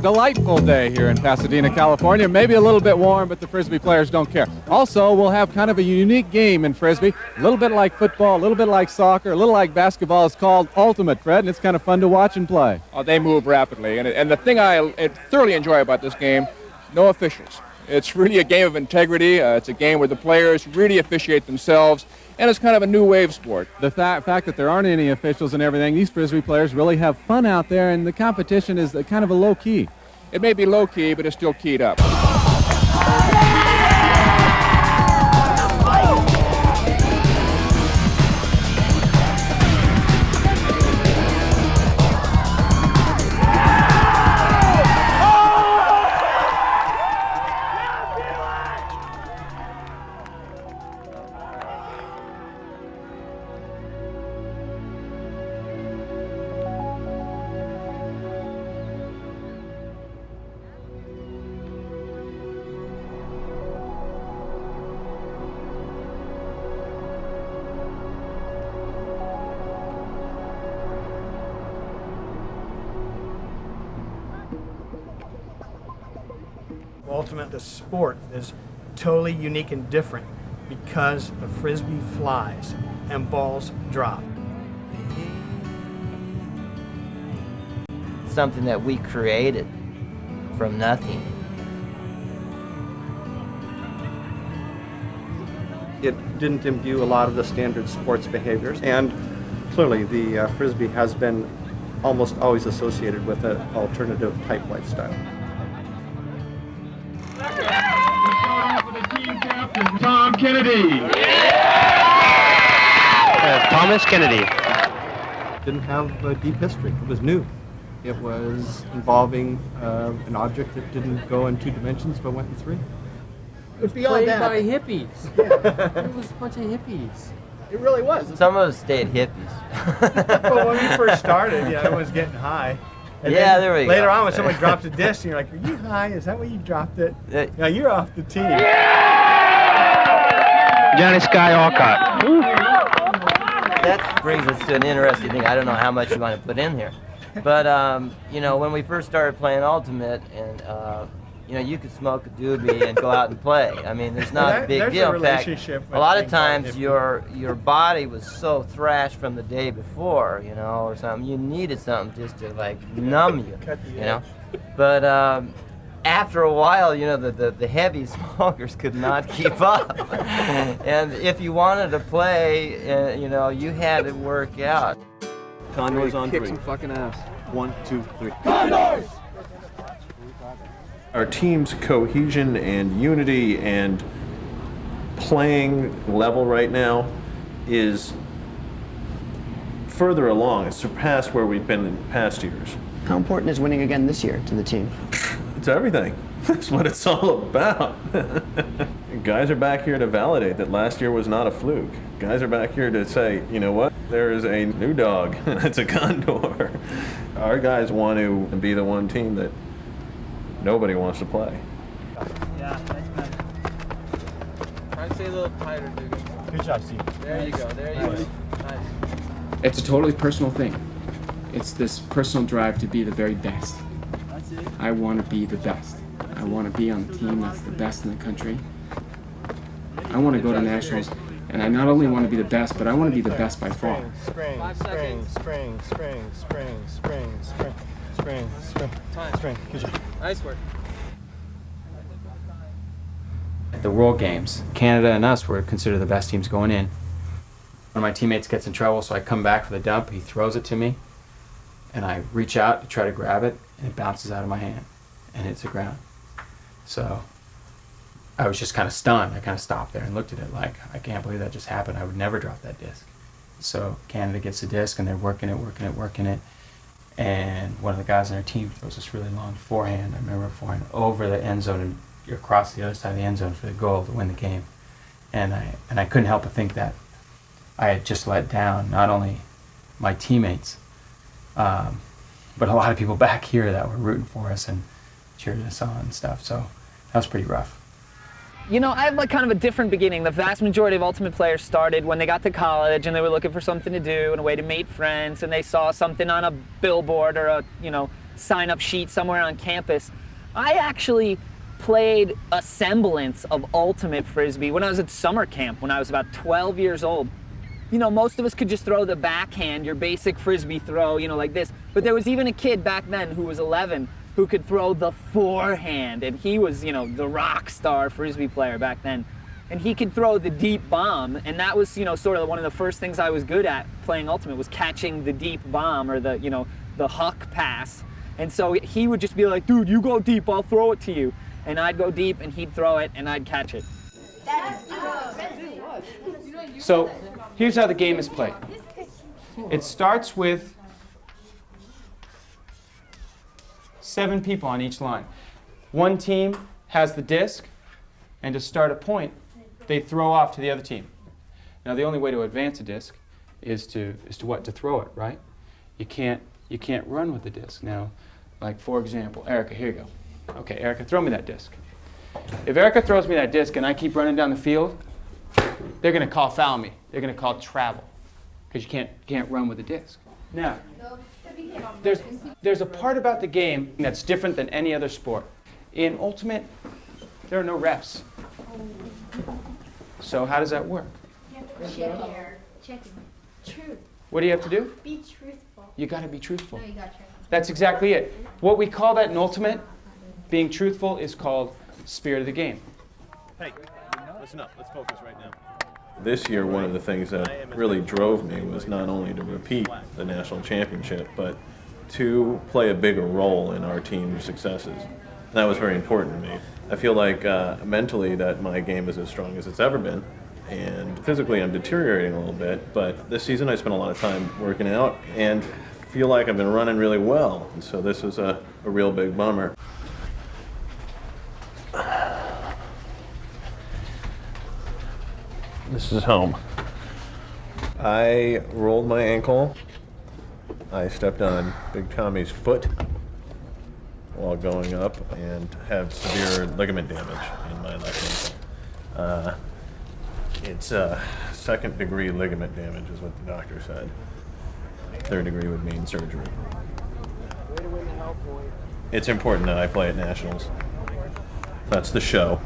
delightful day here in Pasadena, California. Maybe a little bit warm, but the Frisbee players don't care. Also, we'll have kind of a unique game in Frisbee, a little bit like football, a little bit like soccer, a little like basketball. It's called Ultimate, Fred, and it's kind of fun to watch and play. Oh, they move rapidly, and the thing I thoroughly enjoy about this game, no officials. It's really a game of integrity. It's a game where the players really officiate themselves, and it's kind of a new wave sport. The fact that there aren't any officials and everything, these Frisbee players really have fun out there, and the competition is kind of a low key. It may be low key, but it's still keyed up. Ultimate, the sport is totally unique and different because the Frisbee flies and balls drop. Something that we created from nothing. It didn't imbue a lot of the standard sports behaviors, and clearly the Frisbee has been almost always associated with an alternative type lifestyle. Tom Kennedy. Thomas Kennedy. Didn't have a deep history. It was new. It was involving an object that didn't go in 2 dimensions but went in 3. It was beyond that. By hippies. Yeah. It was a bunch of hippies. It really was. Some of us stayed hippies. Well, when we first started, everyone's getting high. And Yeah, there we go. Later on, when someone drops a disc, and you're like, "Are you high? Is that why you dropped it?" Yeah, you're off the team. Johnny Sky Alcott. That brings us to an interesting thing. I don't know how much you want to put in here. But, when we first started playing Ultimate, and, you could smoke a doobie and go out and play. I mean, there's not a big deal. In fact, a lot of times your body was so thrashed from the day before, or something. You needed something just to, numb you, But after a while, the heavy smokers could not keep up. And if you wanted to play, you had to work out. Condors on 3. Kick some fucking ass. 1, 2, 3. Condors! Our team's cohesion and unity and playing level right now is further along. It's surpassed where we've been in past years. How important is winning again this year to the team? It's everything. That's what it's all about. Guys are back here to validate that last year was not a fluke. Guys are back here to say, you know what? There is a new dog, and it's a Condor. Our guys want to be the one team that nobody wants to play. Yeah, that's better. Try to stay a little tighter, dude. Good job, Steve. There you go. There you go. Nice. It's a totally personal thing. It's this personal drive to be the very best. That's it. I want to be the best. I want to be on a team that's the best in the country. I want to go to nationals, and I not only want to be the best, but I want to be the best by far. Spring. Good job. Nice work. At the World Games, Canada and us were considered the best teams going in. One of my teammates gets in trouble, so I come back for the dump. He throws it to me, and I reach out to try to grab it, and it bounces out of my hand and hits the ground. So I was just kind of stunned. I kind of stopped there and looked at it like, I can't believe that just happened. I would never drop that disc. So Canada gets the disc, and they're working it. And one of the guys on our team throws this really long forehand. I remember a forehand over the end zone and across the other side of the end zone for the goal to win the game. And I couldn't help but think that I had just let down not only my teammates, but a lot of people back here that were rooting for us and cheered us on and stuff. So that was pretty rough. You know, I have kind of a different beginning. The vast majority of Ultimate players started when they got to college and they were looking for something to do and a way to meet friends, and they saw something on a billboard or a, sign-up sheet somewhere on campus. I actually played a semblance of ultimate Frisbee when I was at summer camp when I was about 12 years old. You know, most of us could just throw the backhand, your basic Frisbee throw, you know, like this. But there was even a kid back then who was 11 who could throw the forehand, and he was, you know, the rock star Frisbee player back then. And he could throw the deep bomb, and that was, you know, sort of one of the first things I was good at playing ultimate was catching the deep bomb or the, you know, the huck pass. And so he would just be like, dude, you go deep, I'll throw it to you. And I'd go deep, and he'd throw it, and I'd catch it. So here's how the game is played. It starts with 7 people on each line. One team has the disc, and to start a point, they throw off to the other team. Now the only way to advance a disc is to what? To throw it, right? You can't run with the disc. Now, like for example, Erica, here you go. Okay, Erica, throw me that disc. If Erica throws me that disc and I keep running down the field, they're going to call foul me. They're going to call travel because you can't run with the disc. Now, there's a part about the game that's different than any other sport. In Ultimate, there are no refs. So how does that work? Checking. Truth. What do you have to do? Be truthful. You got to be truthful. No, you got to. That's exactly it. What we call that in Ultimate, being truthful, is called spirit of the game. Hey, listen up. Let's focus right now. This year, one of the things that really drove me was not only to repeat the national championship, but to play a bigger role in our team's successes. That was very important to me. I feel like mentally that my game is as strong as it's ever been, and physically I'm deteriorating a little bit, but this season I spent a lot of time working out and feel like I've been running really well, and so this was a real big bummer. This is home. I rolled my ankle. I stepped on Big Tommy's foot while going up and have severe ligament damage in my left ankle. It's second degree ligament damage is what the doctor said. Third degree would mean surgery. It's important that I play at Nationals. That's the show.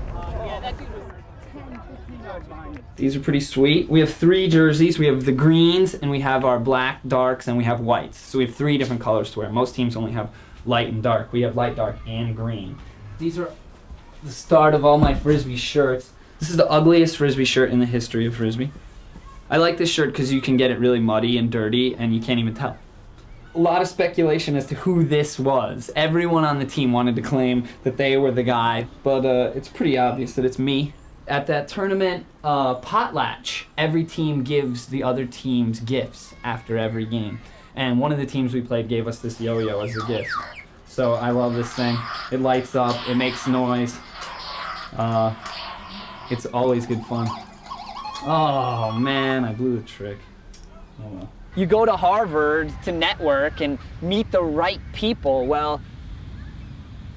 These are pretty sweet. We have 3 jerseys. We have the greens, and we have our black, darks, and we have whites. So we have 3 different colors to wear. Most teams only have light and dark. We have light, dark, and green. These are the start of all my Frisbee shirts. This is the ugliest Frisbee shirt in the history of Frisbee. I like this shirt because you can get it really muddy and dirty, and you can't even tell. A lot of speculation as to who this was. Everyone on the team wanted to claim that they were the guy, but it's pretty obvious that it's me. At that tournament potlatch, every team gives the other teams gifts after every game. And one of the teams we played gave us this yo-yo as a gift. So I love this thing. It lights up, it makes noise. It's always good fun. Oh man, I blew the trick. Oh well. You go to Harvard to network and meet the right people. Well,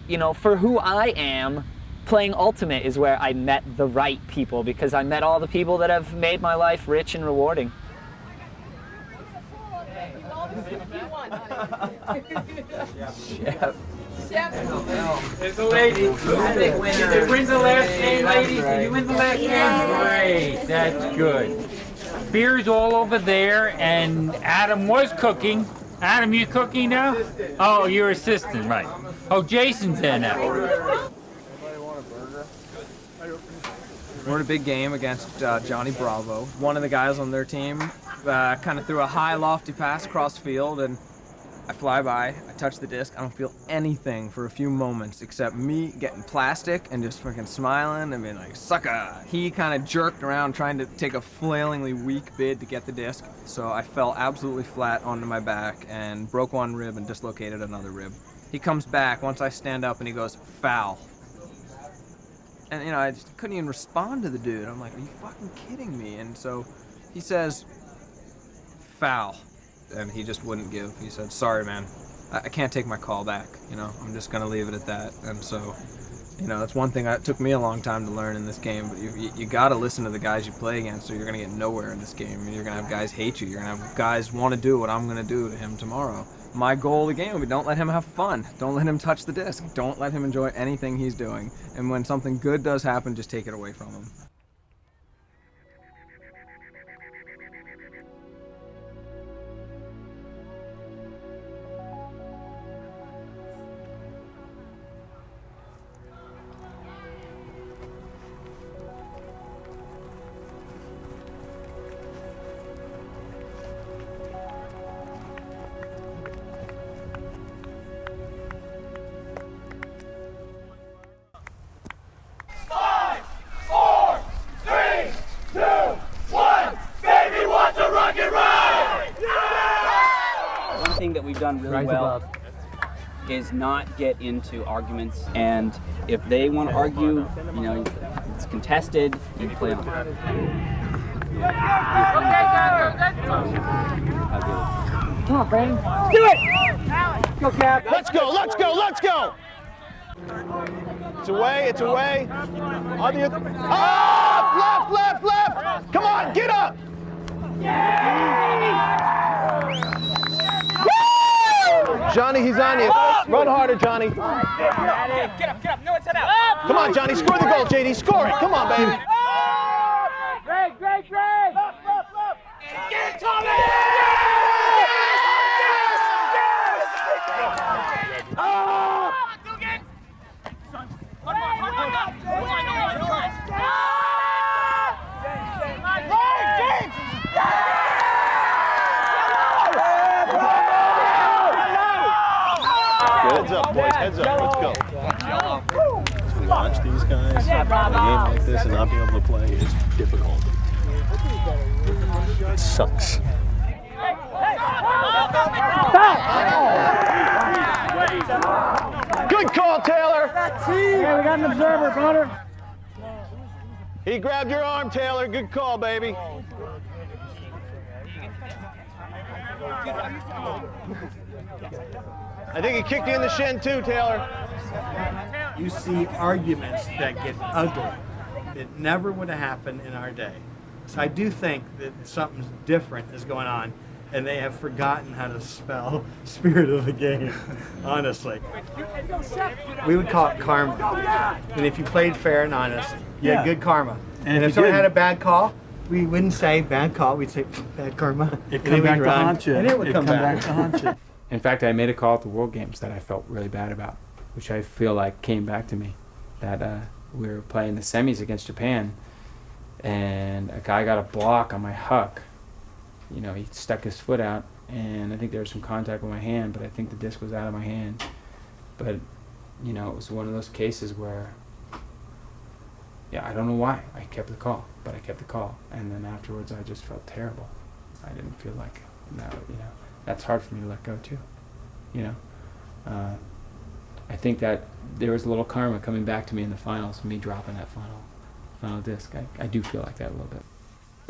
you know, for who I am, playing Ultimate is where I met the right people because I met all the people that have made my life rich and rewarding. There's a lady. Did you win the last game, lady? Did you win the last game? Great, that's good. Beer's all over there, and Adam was cooking. Adam, you cooking now? Oh, your assistant, right. Oh, Jason's there now. We're in a big game against Johnny Bravo. One of the guys on their team kind of threw a high, lofty pass across the field, and I fly by, I touch the disc, I don't feel anything for a few moments except me getting plastic and just freaking smiling and being like, sucker! He kind of jerked around trying to take a flailingly weak bid to get the disc, so I fell absolutely flat onto my back and broke one rib and dislocated another rib. He comes back once I stand up and he goes, foul. And you know, I just couldn't even respond to the dude. I'm like, are you fucking kidding me? And so he says, foul. And he just wouldn't give. He said, sorry, man. I can't take my call back. You know, I'm just going to leave it at that. And so You know, that's one thing that took me a long time to learn in this game, but you got to listen to the guys you play against, or you're going to get nowhere in this game. You're going to have guys hate you. You're going to have guys want to do what I'm going to do to him tomorrow. My goal of the game will be don't let him have fun. Don't let him touch the disc. Don't let him enjoy anything he's doing. And when something good does happen, just take it away from him. That we've done really well is not get into arguments, and if they want to argue, you know, it's contested, you play on. Come on, Brandon. Do it! Go, Cap. Let's go, let's go, let's go! It's away, it's away. On the left, left, left! Come on, get up! Johnny, he's on you. Run harder, Johnny. Get up. No, it's head out. Come on, Johnny. Score the goal, JD. Score it. Come on, baby. Greg. Left. Get it, Tommy! Heads up, boys. Heads up. Let's go. To watch these guys in a game like this and not being able to play is difficult. It sucks. Good call, Taylor. Hey, we got an observer, Connor. He grabbed your arm, Taylor. Good call, baby. I think he kicked you in the shin too, Taylor. You see arguments that get ugly. It never would have happened in our day. So I do think that something different is going on, and they have forgotten how to spell spirit of the game, honestly. We would call it karma. And if you played fair and honest, you had good karma. And if someone had a bad call, we wouldn't say bad call, we'd say bad karma. It come back to haunt you. And it would come back to haunt you. In fact, I made a call at the World Games that I felt really bad about, which I feel like came back to me. That we were playing the semis against Japan, and a guy got a block on my huck. You know, he stuck his foot out, and I think there was some contact with my hand, but I think the disc was out of my hand. But, you know, it was one of those cases where, yeah, I don't know why I kept the call, but I kept the call. And then afterwards, I just felt terrible. I didn't feel like, that, you know, that's hard for me to let go too, you know. I think that there was a little karma coming back to me in the finals, me dropping that final disc. I do feel like that a little bit.